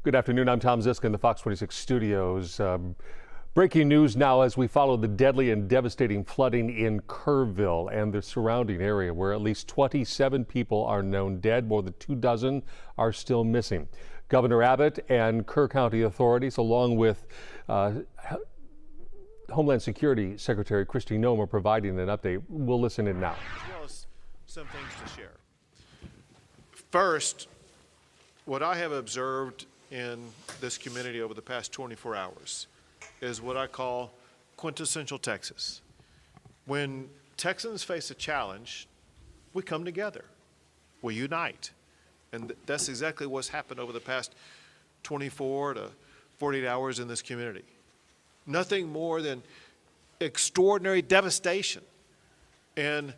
Good afternoon. I'm Tom Ziska in the Fox 26 studios. Breaking news now as we follow the deadly and devastating flooding in Kerrville and the surrounding area, where at least 27 people are known dead. More than 24 are still missing. Governor Abbott and Kerr County authorities, along with Homeland Security Secretary Kristi Noem, are providing an update. We'll listen in now. As well as some things to share. First, what I have observed in this community over the past 24 hours is what I call quintessential Texas. When Texans face a challenge, we come together, we unite. And that's exactly what's happened over the past 24 to 48 hours in this community. Nothing more than extraordinary devastation. And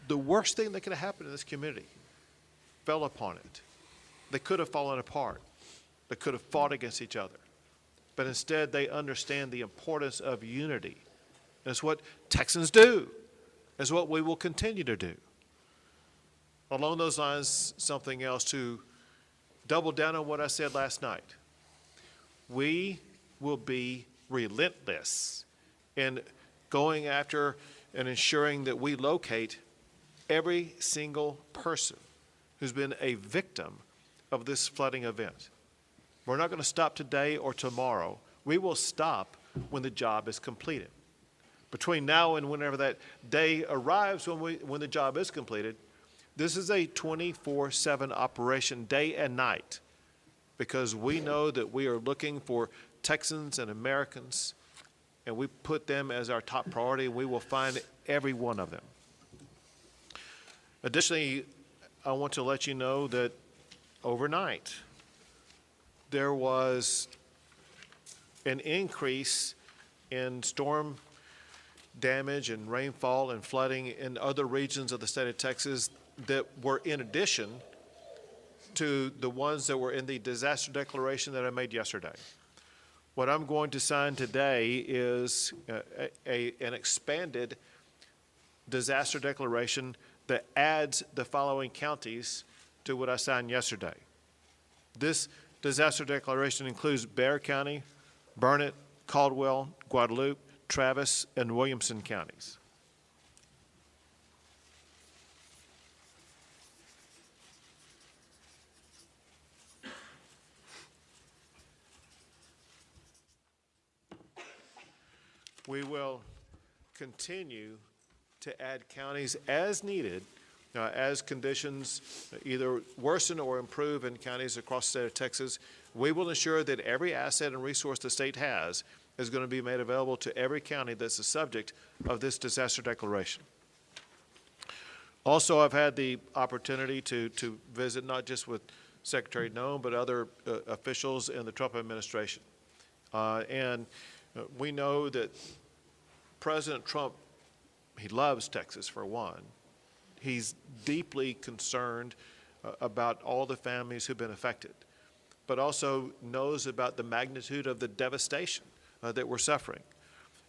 the worst thing that could have happened in this community fell upon it. They could have fallen apart. They could have fought against each other. But instead, they understand the importance of unity. And it's what Texans do. It's what we will continue to do. Along those lines, something else to double down on what I said last night. We will be relentless in going after and ensuring that we locate every single person who's been a victim of this flooding event. We're not going to stop today or tomorrow. We will stop when the job is completed. Between now and whenever that day arrives when the job is completed, this is a 24/7 operation, day and night, because we know that we are looking for Texans and Americans, and we put them as our top priority, and we will find every one of them. Additionally, I want to let you know that overnight, there was an increase in storm damage and rainfall and flooding in other regions of the state of Texas that were in addition to the ones that were in the disaster declaration that I made yesterday. What I'm going to sign today is an expanded disaster declaration that adds the following counties to what I signed yesterday. This disaster declaration includes Bexar County, Burnett, Caldwell, Guadalupe, Travis, and Williamson counties. We will continue to add counties as needed as conditions either worsen or improve in counties across the state of Texas. We will ensure that every asset and resource the state has is going to be made available to every county that's the subject of this disaster declaration. Also, I've had the opportunity to visit not just with Secretary Noem, but other officials in the Trump administration. We know that President Trump, he loves Texas for one. He's deeply concerned about all the families who've been affected, but also knows about the magnitude of the devastation that we're suffering.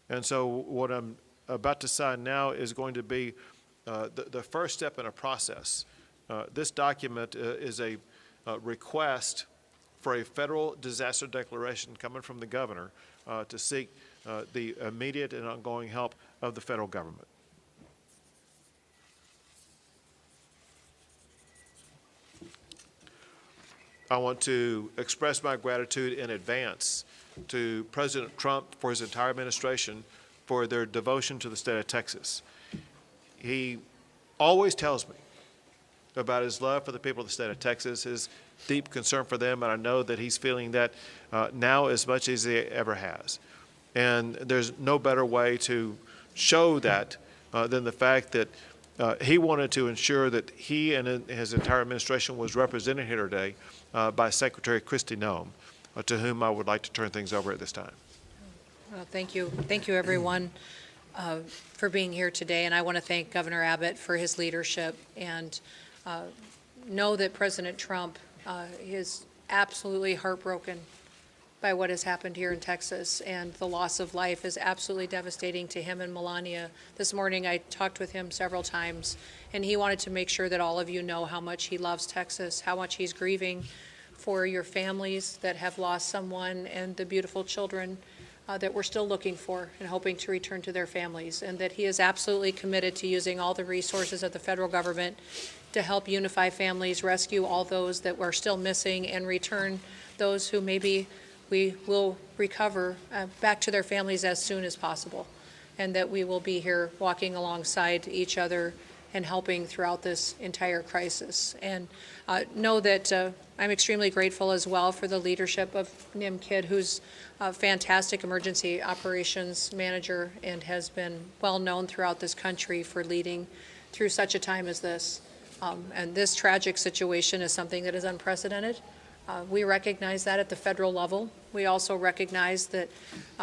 And so what I'm about to sign now is going to be the first step in a process. This document is a request for a federal disaster declaration coming from the governor to seek the immediate and ongoing help of the federal government. I want to express my gratitude in advance to President Trump for his entire administration for their devotion to the state of Texas. He always tells me about his love for the people of the state of Texas, his deep concern for them, and I know that he's feeling that now as much as he ever has. And there's no better way to show that than the fact that he wanted to ensure that he and his entire administration was represented here today by Secretary Kristi Noem, to whom I would like to turn things over at this time. Well, thank you. Thank you, everyone, for being here today. And I want to thank Governor Abbott for his leadership, and know that President Trump is absolutely heartbroken by what has happened here in Texas, and the loss of life is absolutely devastating to him and Melania. This morning I talked with him several times, and he wanted to make sure that all of you know how much he loves Texas, how much he's grieving for your families that have lost someone and the beautiful children that we're still looking for and hoping to return to their families, and that he is absolutely committed to using all the resources of the federal government to help unify families, rescue all those that were still missing, and return those who maybe we will recover back to their families as soon as possible, and that we will be here walking alongside each other and helping throughout this entire crisis. And know that I'm extremely grateful as well for the leadership of Nim Kidd, who's a fantastic emergency operations manager and has been well known throughout this country for leading through such a time as this. And this tragic situation is something that is unprecedented. We recognize that at the federal level. We also recognize that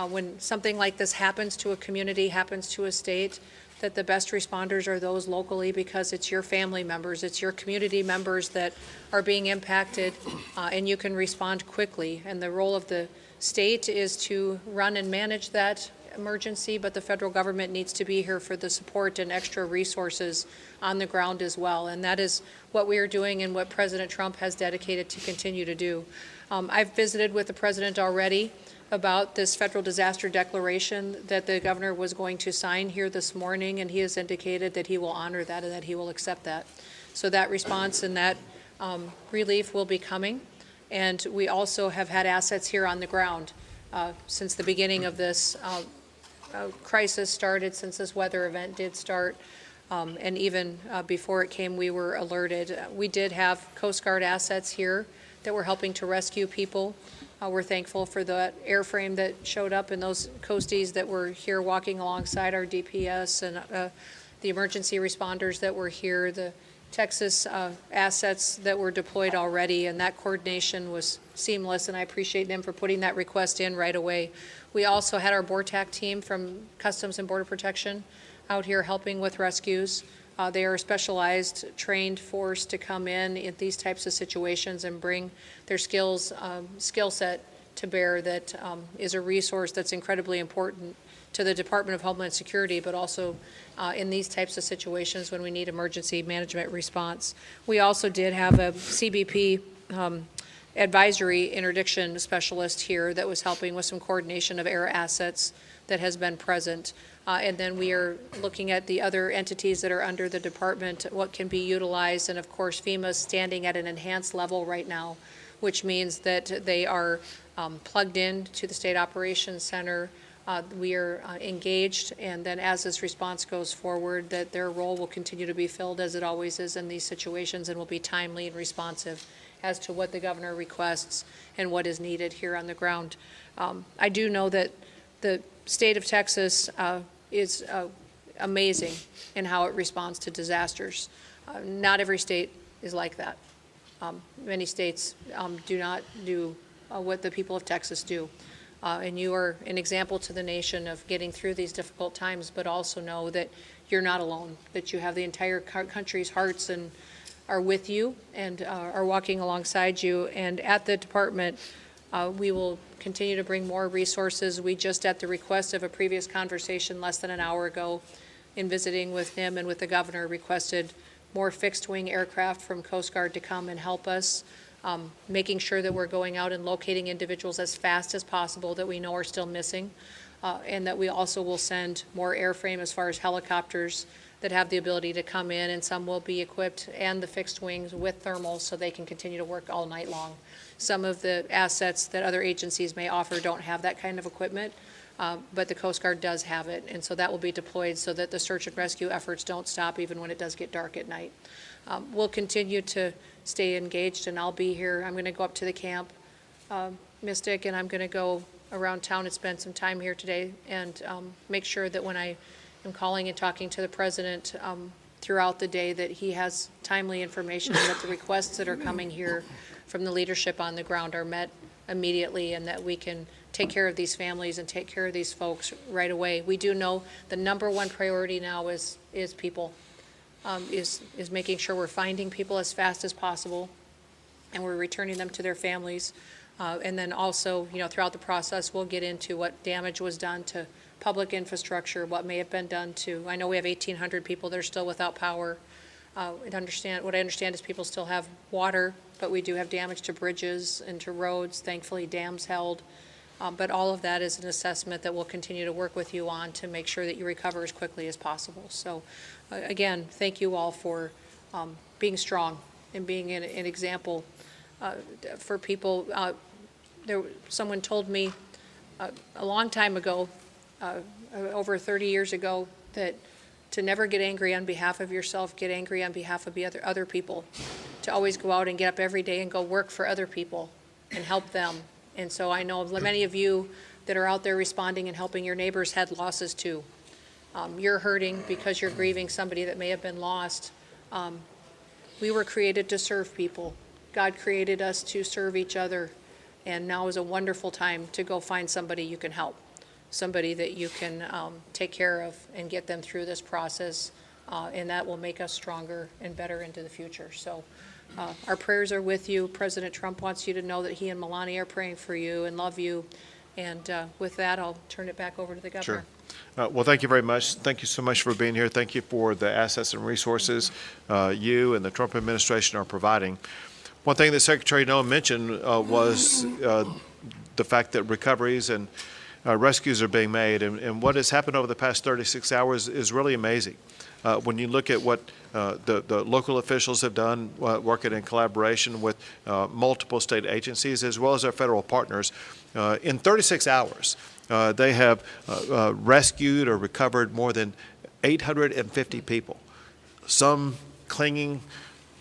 when something like this happens to a community, happens to a state, that the best responders are those locally, because it's your family members, it's your community members that are being impacted, and you can respond quickly. And the role of the state is to run and manage that emergency, but the federal government needs to be here for the support and extra resources on the ground as well. And that is what we are doing and what President Trump has dedicated to continue to do. I've visited with the president already about this federal disaster declaration that the governor was going to sign here this morning, and he has indicated that he will honor that and that he will accept that. So that response and that relief will be coming. And we also have had assets here on the ground since the beginning of this crisis started, since this weather event did start, and even before it came, we were alerted. We did have Coast Guard assets here that were helping to rescue people. We're thankful for the airframe that showed up and those coasties that were here walking alongside our DPS, and the emergency responders that were here, the Texas assets that were deployed already, and that coordination was seamless, and I appreciate them for putting that request in right away. We also had our BORTAC team from Customs and Border Protection out here helping with rescues. They are a specialized, trained force to come in these types of situations and bring their skill set to bear. That is a resource that's incredibly important to the Department of Homeland Security, but also in these types of situations when we need emergency management response. We also did have a CBP advisory interdiction specialist here that was helping with some coordination of air assets that has been present. And then we are looking at the other entities that are under the department, what can be utilized, and of course FEMA's standing at an enhanced level right now, which means that they are plugged in to the State Operations Center. We are engaged, and then as this response goes forward, that their role will continue to be filled as it always is in these situations, and will be timely and responsive as to what the governor requests and what is needed here on the ground. I do know that the state of Texas is amazing in how it responds to disasters. Not every state is like that. Many states do not do what the people of Texas do. And you are an example to the nation of getting through these difficult times, but also know that you're not alone, that you have the entire country's hearts and are with you and are walking alongside you. And at the department, we will continue to bring more resources. We just, at the request of a previous conversation less than an hour ago, in visiting with him and with the governor, requested more fixed-wing aircraft from Coast Guard to come and help us, making sure that we're going out and locating individuals as fast as possible that we know are still missing, and that we also will send more airframe as far as helicopters that have the ability to come in, and some will be equipped, and the fixed wings with thermals so they can continue to work all night long. Some of the assets that other agencies may offer don't have that kind of equipment, but the Coast Guard does have it, and so that will be deployed so that the search and rescue efforts don't stop even when it does get dark at night. We'll continue to stay engaged, and I'll be here. I'm going to go up to the camp, Mystic, and I'm going to go around town and spend some time here today, and make sure that when I am calling and talking to the president throughout the day, that he has timely information, and that the requests that are coming here from the leadership on the ground are met immediately, and that we can take care of these families and take care of these folks right away. We do know the #1 priority now is people, is making sure we're finding people as fast as possible, and we're returning them to their families. And then also, throughout the process, we'll get into what damage was done to public infrastructure, what may have been done to, I know we have 1,800 people that are still without power. What I understand is people still have water, but we do have damage to bridges and to roads. Thankfully, dams held. But all of that is an assessment that we'll continue to work with you on to make sure that you recover as quickly as possible. So, again, thank you all for being strong and being an example for people. Someone told me a long time ago, over 30 years ago, that to never get angry on behalf of yourself, get angry on behalf of the other people, to always go out and get up every day and go work for other people and help them. And so I know many of you that are out there responding and helping your neighbors had losses too. You're hurting because you're grieving somebody that may have been lost. We were created to serve people. God created us to serve each other. And now is a wonderful time to go find somebody you can help, somebody that you can take care of and get them through this process. And that will make us stronger and better into the future. So our prayers are with you. President Trump wants you to know that he and Melania are praying for you and love you. And with that, I'll turn it back over to the governor. Sure. Well, thank you very much. Thank you so much for being here. Thank you for the assets and resources you and the Trump administration are providing. One thing that Secretary Noem mentioned was the fact that recoveries and rescues are being made. And what has happened over the past 36 hours is really amazing. When you look at what the local officials have done, working in collaboration with multiple state agencies as well as our federal partners, in 36 hours, they have rescued or recovered more than 850 people, some clinging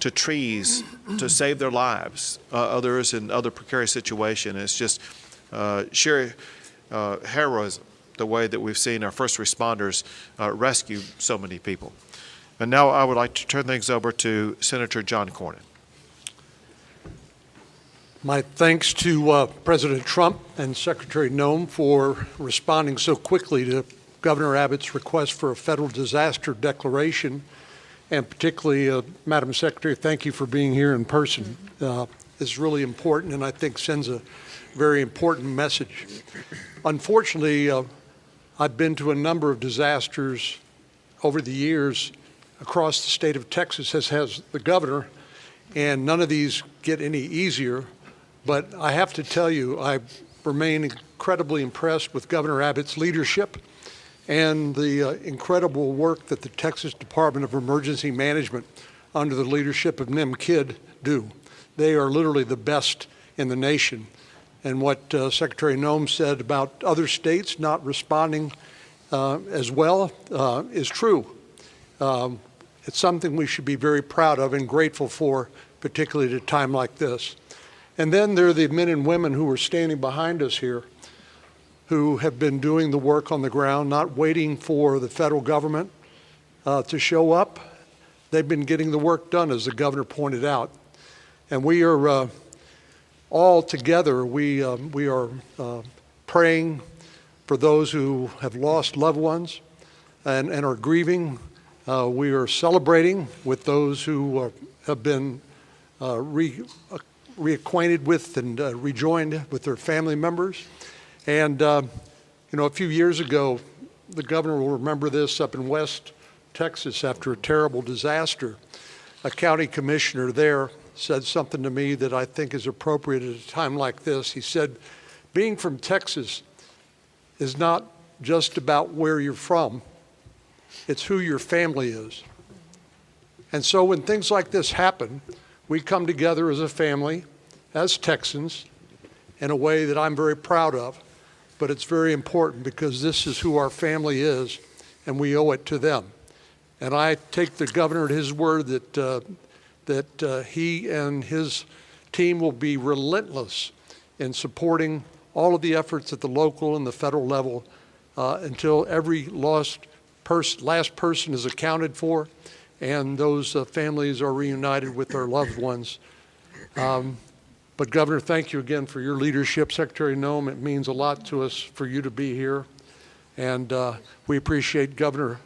to trees to save their lives, others in other precarious situations. It's just sheer heroism, the way that we've seen our first responders rescue so many people. And now I would like to turn things over to Senator John Cornyn. My thanks to President Trump and Secretary Noem for responding so quickly to Governor Abbott's request for a federal disaster declaration. And particularly, Madam Secretary, thank you for being here in person. It's really important and I think sends a very important message. Unfortunately, I've been to a number of disasters over the years across the state of Texas, as has the governor, and none of these get any easier. But I have to tell you, I remain incredibly impressed with Governor Abbott's leadership and the incredible work that the Texas Department of Emergency Management under the leadership of Nim Kidd do. They are literally the best in the nation. And what Secretary Noem said about other states not responding as well is true. It's something we should be very proud of and grateful for, particularly at a time like this. And then there are the men and women who are standing behind us here who have been doing the work on the ground, not waiting for the federal government to show up. They've been getting the work done, as the governor pointed out. And we are all together, we are praying for those who have lost loved ones and are grieving. We are celebrating with those who have been reacquainted with and rejoined with their family members. And, you know, a few years ago, the governor will remember this, up in West Texas after a terrible disaster, a county commissioner there said something to me that I think is appropriate at a time like this. He said, being from Texas is not just about where you're from, it's who your family is. And so when things like this happen, we come together as a family, as Texans, in a way that I'm very proud of. But it's very important because this is who our family is, and we owe it to them. And I take the governor at his word that he and his team will be relentless in supporting all of the efforts at the local and the federal level until every last person is accounted for and those families are reunited with their loved ones. But Governor, thank you again for your leadership. Secretary Noem, it means a lot to us for you to be here. And we appreciate Governor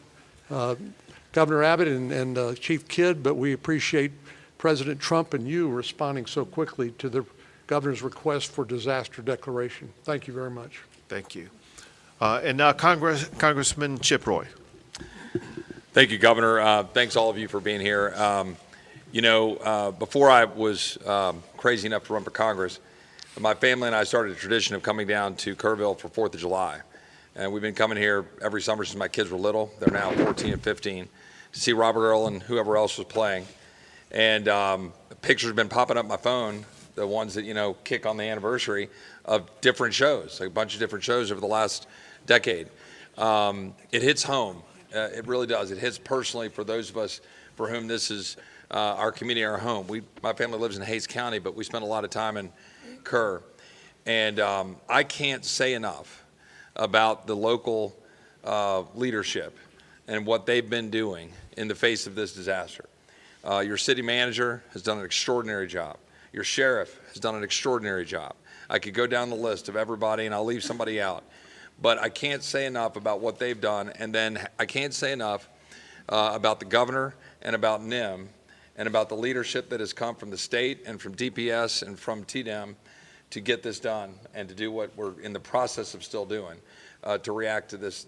Abbott and Chief Kidd, but we appreciate President Trump and you responding so quickly to the governor's request for disaster declaration. Thank you very much. Thank you. And now Congressman Chip Roy. Thank you, Governor. Thanks all of you for being here. Before I was crazy enough to run for Congress, my family and I started a tradition of coming down to Kerrville for 4th of July. And we've been coming here every summer since my kids were little. They're now 14 and 15 to see Robert Earl and whoever else was playing. And pictures have been popping up my phone, the ones that, kick on the anniversary of different shows, like a bunch of different shows over the last decade. It hits home. It really does. It hits personally for those of us for whom this is our community, our home. My family lives in Hays County, but we spend a lot of time in Kerr. And I can't say enough about the local leadership and what they've been doing in the face of this disaster. Your city manager has done an extraordinary job. Your sheriff has done an extraordinary job. I could go down the list of everybody, and I'll leave somebody out. But I can't say enough about what they've done, and then I can't say enough about the governor and about NIM and about the leadership that has come from the state and from DPS and from TDEM to get this done and to do what we're in the process of still doing to react to this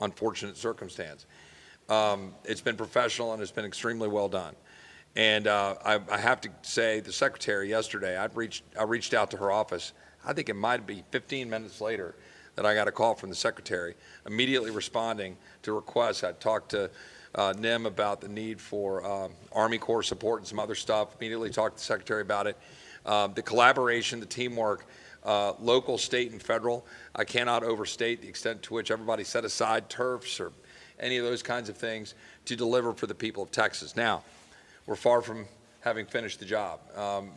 unfortunate circumstance. It's been professional and it's been extremely well done. And I have to say, the secretary yesterday, I reached out to her office. I think it might be 15 minutes later that I got a call from the secretary, immediately responding to requests. I talked to NIM about the need for Army Corps support and some other stuff, immediately talked to the secretary about it. The collaboration, the teamwork, local, state, and federal, I cannot overstate the extent to which everybody set aside turfs or any of those kinds of things to deliver for the people of Texas. Now, we're far from having finished the job.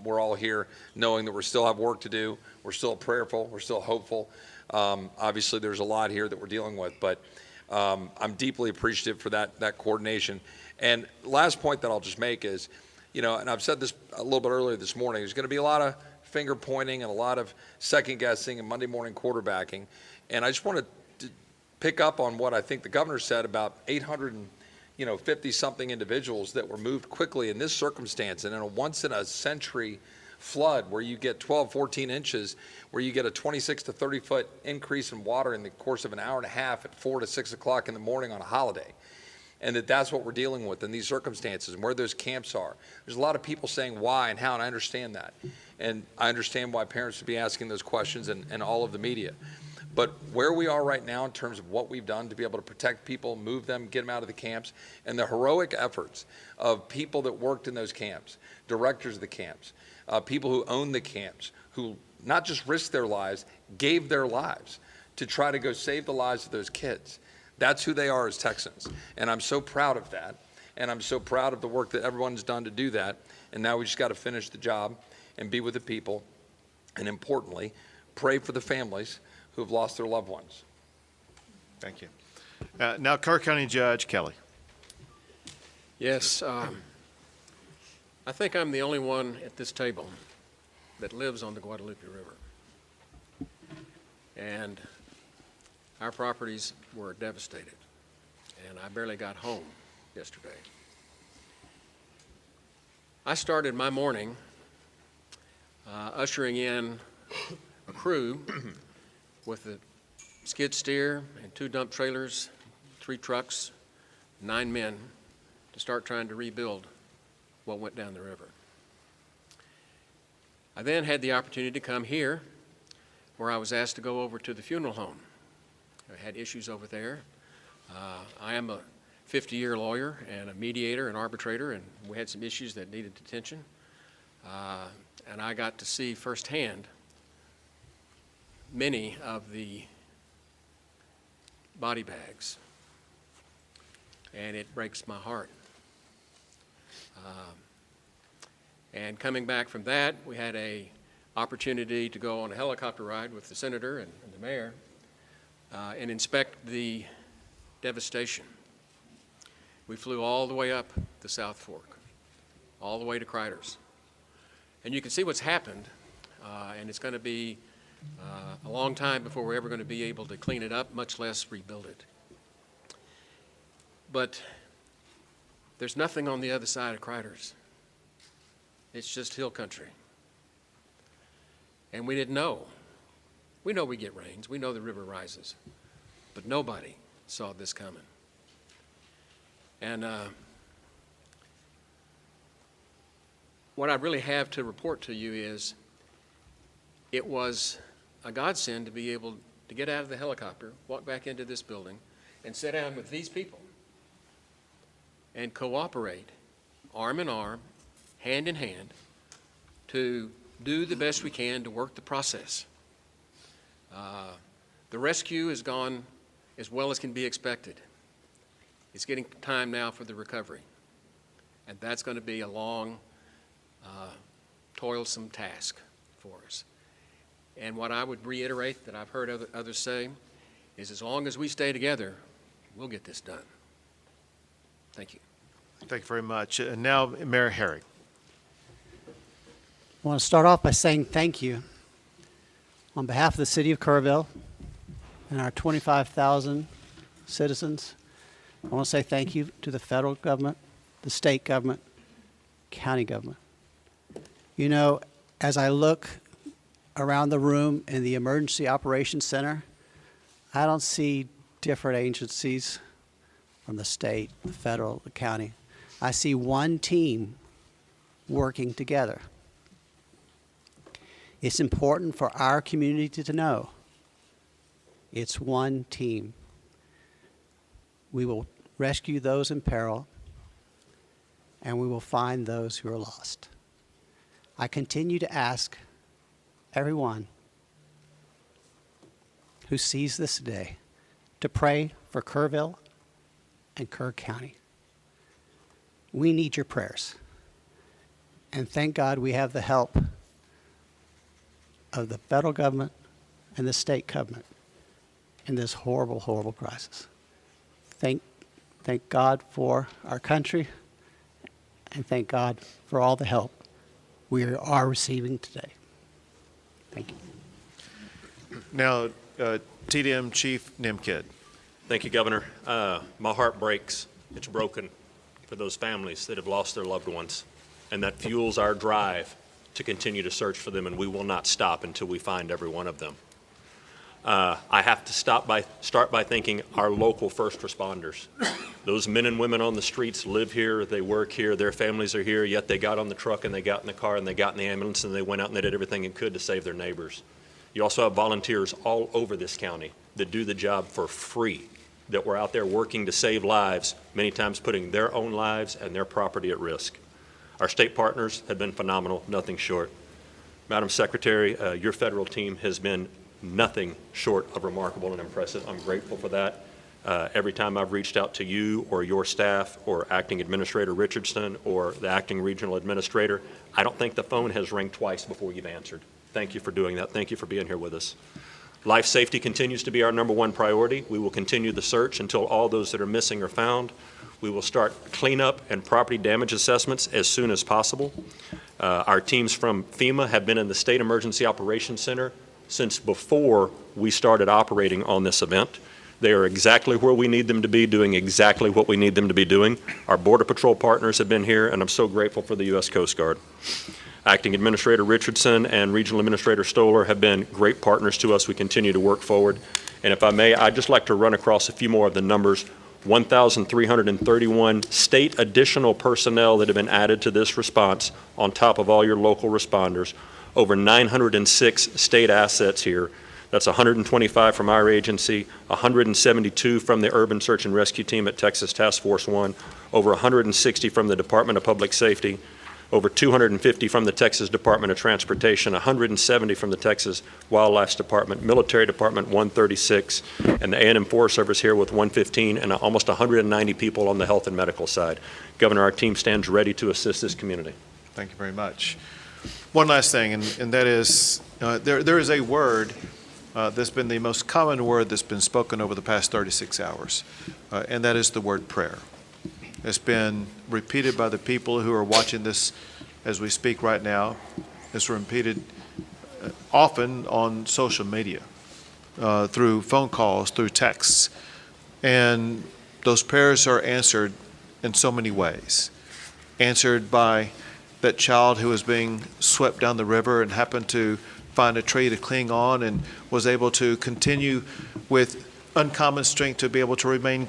We're all here knowing that we still have work to do. We're still prayerful. We're still hopeful. Obviously, there's a lot here that we're dealing with, but I'm deeply appreciative for that coordination. And last point that I'll just make is, and I've said this a little bit earlier this morning, there's going to be a lot of finger pointing and a lot of second guessing and Monday morning quarterbacking. And I just want to pick up on what I think the governor said about 850-something individuals that were moved quickly in this circumstance and in a once-in-a-century flood where you get 12, 14 inches, where you get a 26 to 30-foot increase in water in the course of an hour and a half at 4 to 6 o'clock in the morning on a holiday. And that's what we're dealing with in these circumstances and where those camps are. There's a lot of people saying why and how, and I understand that. And I understand why parents would be asking those questions and all of the media. But where we are right now in terms of what we've done to be able to protect people, move them, get them out of the camps, and the heroic efforts of people that worked in those camps, directors of the camps, people who own the camps, who not just risked their lives, gave their lives to try to go save the lives of those kids. That's who they are as Texans. And I'm so proud of that. And I'm so proud of the work that everyone's done to do that. And now we just got to finish the job and be with the people. And importantly, pray for the families who have lost their loved ones. Thank you. Now, Kerr County Judge Kelly. Yes, I think I'm the only one at this table that lives on the Guadalupe River. And our properties were devastated, and I barely got home yesterday. I started my morning ushering in a crew with a skid steer and 2 dump trailers, 3 trucks, 9 men to start trying to rebuild what went down the river. I then had the opportunity to come here where I was asked to go over to the funeral home. I had issues over there. I am a 50-year lawyer and a mediator and arbitrator, and we had some issues that needed attention. And I got to see firsthand many of the body bags, and it breaks my heart. And coming back from that, we had an opportunity to go on a helicopter ride with the senator and the mayor and inspect the devastation. We flew all the way up the South Fork, all the way to Criders. And you can see what's happened, and it's going to be a long time before we're ever going to be able to clean it up, much less rebuild it. But there's nothing on the other side of Criders. It's just hill country. And we didn't know. We know we get rains. We know the river rises. But nobody saw this coming. And what I really have to report to you is it was a godsend to be able to get out of the helicopter, walk back into this building, and sit down with these people and cooperate, arm in arm, hand in hand, to do the best we can to work the process. The rescue has gone as well as can be expected. It's getting time now for the recovery, and that's going to be a long, toilsome task for us. And what I would reiterate that I've heard others say is as long as we stay together, we'll get this done. Thank you. Thank you very much. And now, Mayor Herrick. I want to start off by saying thank you on behalf of the city of Kerrville and our 25,000 citizens. I want to say thank you to the federal government, the state government, county government. You know, as I look around the room in the Emergency Operations Center, I don't see different agencies from the state, the federal, the county. I see one team working together. It's important for our community to know it's one team. We will rescue those in peril, and we will find those who are lost. I continue to ask everyone who sees this today to pray for Kerrville and Kerr County. We need your prayers. And thank God we have the help of the federal government and the state government in this horrible, horrible crisis. Thank God for our country, and thank God for all the help we are receiving today. Thank you. Now, TDM Chief Nimkid. Thank you, Governor. My heart breaks. It's broken for those families that have lost their loved ones, and that fuels our drive to continue to search for them, and we will not stop until we find every one of them. I have to start by thanking our local first responders. Those men and women on the streets live here, they work here, their families are here, yet they got on the truck and they got in the car and they got in the ambulance and they went out and they did everything they could to save their neighbors. You also have volunteers all over this county that do the job for free, that were out there working to save lives, many times putting their own lives and their property at risk. Our state partners have been phenomenal, nothing short. Madam Secretary, your federal team has been nothing short of remarkable and impressive. I'm grateful for that. Every time I've reached out to you or your staff or Acting Administrator Richardson or the Acting Regional Administrator, I don't think the phone has rang twice before you've answered. Thank you for doing that. Thank you for being here with us. Life safety continues to be our #1 priority. We will continue the search until all those that are missing are found. We will start cleanup and property damage assessments as soon as possible. Our teams from FEMA have been in the State Emergency Operations Center since before we started operating on this event. They are exactly where we need them to be, doing exactly what we need them to be doing. Our Border Patrol partners have been here, and I'm so grateful for the U.S. Coast Guard. Acting Administrator Richardson and Regional Administrator Stoller have been great partners to us. We continue to work forward. And if I may, I'd just like to run across a few more of the numbers. 1,331 state additional personnel that have been added to this response on top of all your local responders. Over 906 state assets here. That's 125 from our agency, 172 from the Urban Search and Rescue Team at Texas Task Force 1, over 160 from the Department of Public Safety, over 250 from the Texas Department of Transportation, 170 from the Texas Wildlife Department, Military Department 136, and the A&M Forest Service here with 115, and almost 190 people on the health and medical side. Governor, our team stands ready to assist this community. Thank you very much. One last thing, and that is, there is a word that's been the most common word that's been spoken over the past 36 hours, and that is the word prayer. It's been repeated by the people who are watching this as we speak right now. It's repeated often on social media, through phone calls, through texts, and those prayers are answered in so many ways. Answered by that child who was being swept down the river and happened to find a tree to cling on and was able to continue with uncommon strength to be able to remain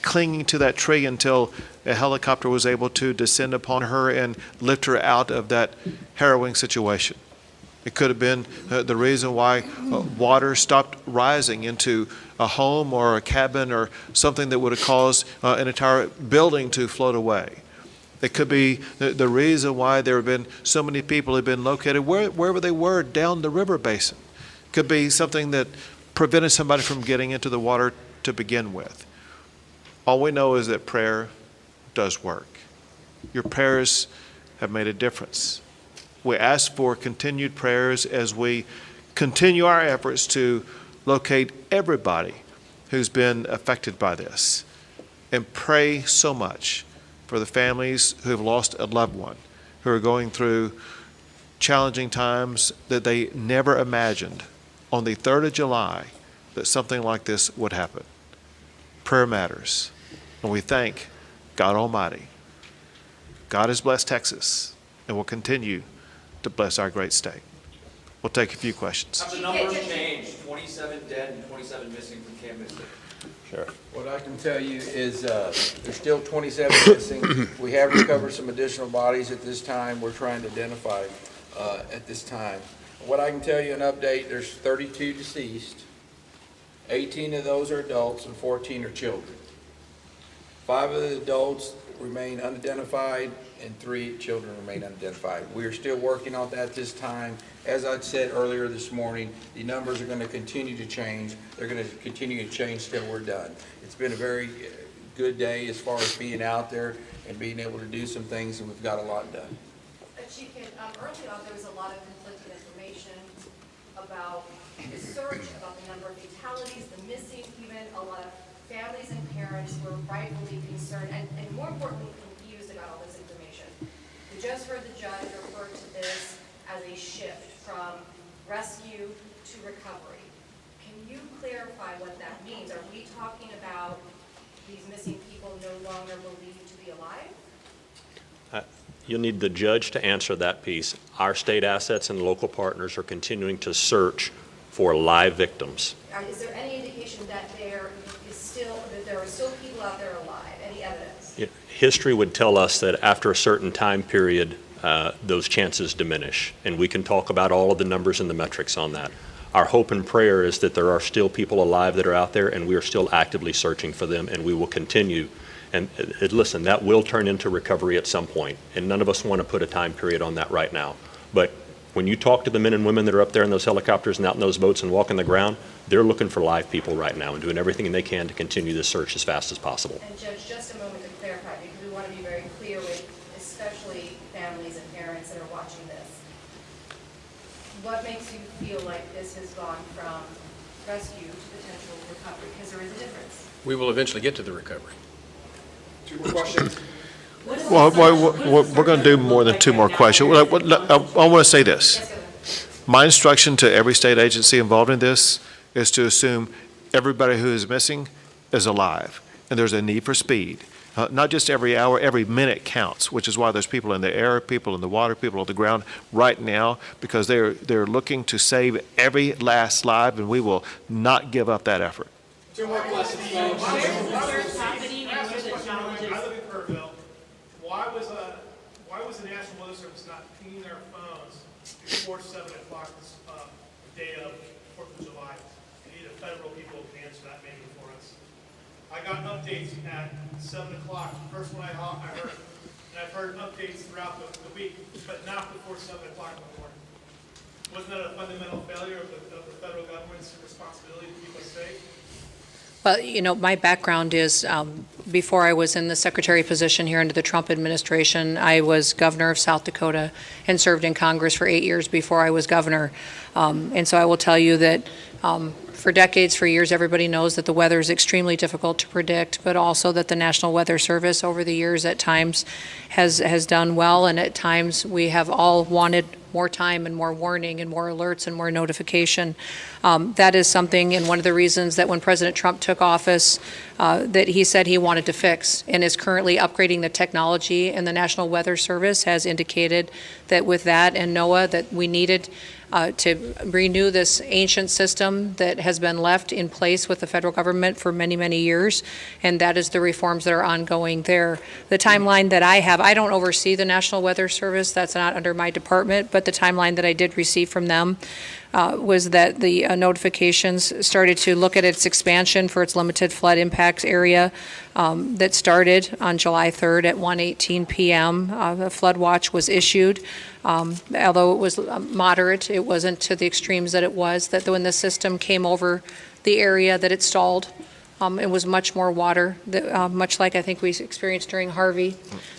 clinging to that tree until a helicopter was able to descend upon her and lift her out of that harrowing situation. It could have been the reason why water stopped rising into a home or a cabin or something that would have caused an entire building to float away. It could be the reason why there have been so many people who have been located wherever they were down the river basin. It could be something that prevented somebody from getting into the water to begin with. All we know is that prayer does work. Your prayers have made a difference. We ask for continued prayers as we continue our efforts to locate everybody who's been affected by this, and pray so much for the families who have lost a loved one, who are going through challenging times that they never imagined on the 3rd of July that something like this would happen. Prayer matters, and we thank God Almighty. God has blessed Texas and will continue to bless our great state. We'll take a few questions. Have the numbers changed? 27 dead and 27 missing from Camp Mystic. Sure. What I can tell you is there's still 27 missing. We have recovered some additional bodies at this time. We're trying to identify at this time. What I can tell you, an update, there's 32 deceased. 18 of those are adults and 14 are children. 5 of the adults remain unidentified and 3 children remain unidentified. We are still working on that this time. As I said earlier this morning, the numbers are going to continue to change. They're going to continue to change till we're done. It's been a very good day as far as being out there and being able to do some things, and we've got a lot done. Chief, early on there was a lot of conflicting information about the surge, about the number of fatalities, the missing, even a lot of families and parents were rightfully concerned and more importantly confused about all this information. We just heard the judge refer to this as a shift from rescue to recovery. Can you clarify what that means? Are we talking about these missing people no longer believed to be alive? You'll need the judge to answer that piece. Our state assets and local partners are continuing to search for live victims. Is there any indication that there are still people out there alive? Any evidence? History would tell us that after a certain time period, those chances diminish, and we can talk about all of the numbers and the metrics on that. Our hope and prayer is that there are still people alive that are out there, and we are still actively searching for them, and we will continue. And listen, that will turn into recovery at some point, and none of us want to put a time period on that right now. But when you talk to the men and women that are up there in those helicopters and out in those boats and walking the ground, they're looking for live people right now and doing everything they can to continue this search as fast as possible. And Judge, just a moment to clarify, because we want to be very clear with especially families and parents that are watching this. What makes you feel like this has gone from rescue to potential recovery? Because there is a difference. We will eventually get to the recovery. 2 more questions. Well, we're going to do more than 2 more questions. I want to say this. My instruction to every state agency involved in this is to assume everybody who is missing is alive, and there's a need for speed. Not just every hour, every minute counts, which is why there's people in the air, people in the water, people on the ground right now, because they're looking to save every last life, and we will not give up that effort. 2 more questions. I live in Kerrville. Why was the National Weather Service not pinging their phones before 7 o'clock this day of 4th of July? We need federal people to answer that maybe for us. I got updates at 7 o'clock. First one I heard, and I've heard updates throughout the week, but not before 7 o'clock in the morning. Wasn't that a fundamental failure of the federal government's responsibility to keep us safe? Well, you know, my background is before I was in the secretary position here under the Trump administration, I was governor of South Dakota and served in Congress for 8 years before I was governor. And so I will tell you that for decades, for years, everybody knows that the weather is extremely difficult to predict, but also that the National Weather Service over the years at times has done well, and at times we have all wanted more time and more warning and more alerts and more notification. That is something, and one of the reasons that when President Trump took office, that he said he wanted to fix, and is currently upgrading the technology, and the National Weather Service has indicated that with that and NOAA that we needed to renew this ancient system that has been left in place with the federal government for many, many years, and that is the reforms that are ongoing there. The timeline that I have, I don't oversee the National Weather Service, that's not under my department, but the timeline that I did receive from them was that the notifications started to look at its expansion for its limited flood impact area that started on July 3rd at 1:18 p.m. The flood watch was issued. Although it was moderate, it wasn't to the extremes that it was, that when the system came over the area that it stalled, it was much more water, much like I think we experienced during Harvey,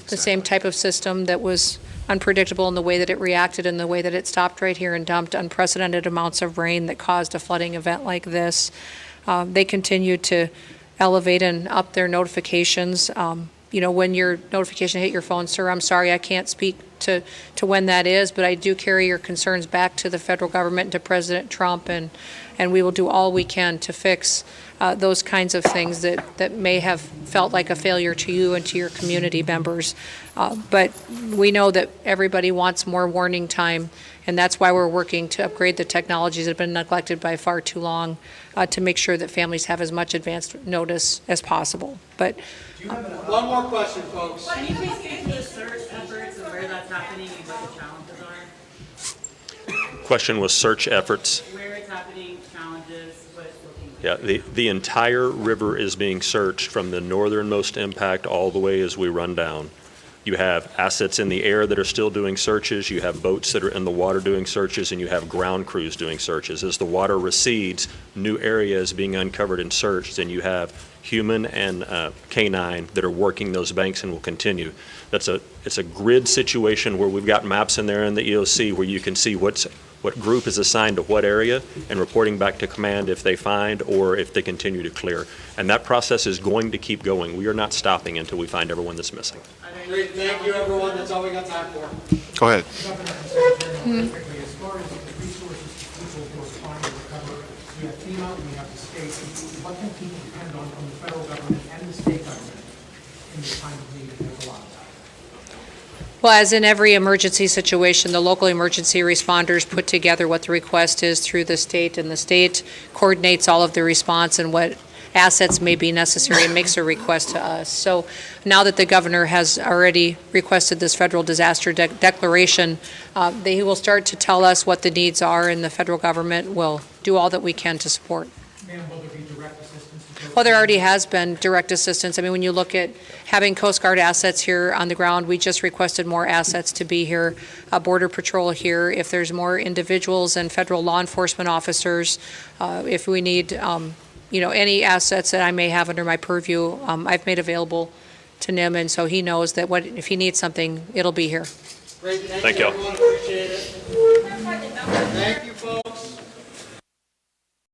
the same type of system that was unpredictable in the way that it reacted and the way that it stopped right here and dumped unprecedented amounts of rain that caused a flooding event like this. They continue to elevate and up their notifications. You know, when your notification hit your phone, sir, I'm sorry, I can't speak to when that is, but I do carry your concerns back to the federal government and to President Trump, and we will do all we can to fix those kinds of things that may have felt like a failure to you and to your community members. But we know that everybody wants more warning time, and that's why we're working to upgrade the technologies that have been neglected by far too long to make sure that families have as much advanced notice as possible. But one more question, folks. Can you please get into the search efforts and where that's happening and what the challenges are? Question was search efforts. Where it's happening, challenges, what it's looking Yeah, like. the entire river is being searched from the northernmost impact all the way as we run down. You have assets in the air that are still doing searches, you have boats that are in the water doing searches, and you have ground crews doing searches. As the water recedes, new areas being uncovered and searched, and you have human and canine that are working those banks and will continue. It's a grid situation where we've got maps in there in the EOC where you can see what group is assigned to what area and reporting back to command if they find or if they continue to clear. And that process is going to keep going. We are not stopping until we find everyone that's missing. Great, thank you, everyone. That's all we got time for. Go ahead. As far as the resources people who are trying to recover, we have FEMA, we have the state. What can people depend on from the federal government and the state government in this time of need? And there's a lot of that. well, as in every emergency situation, the local emergency responders put together what the request is through the state, and the state coordinates all of the response and what assets may be necessary and makes a request to us. So now that the governor has already requested this federal disaster declaration, he will start to tell us what the needs are, and the federal government will do all that we can to support. Ma'am, will there be direct assistance? Well, there already has been direct assistance. I mean, when you look at having Coast Guard assets here on the ground, we just requested more assets to be here, Border Patrol here. If there's more individuals and federal law enforcement officers, if we need any assets that I may have under my purview, I've made available to NIM, and so he knows that if he needs something, it'll be here. Great, Thank you. Everyone. Appreciate it.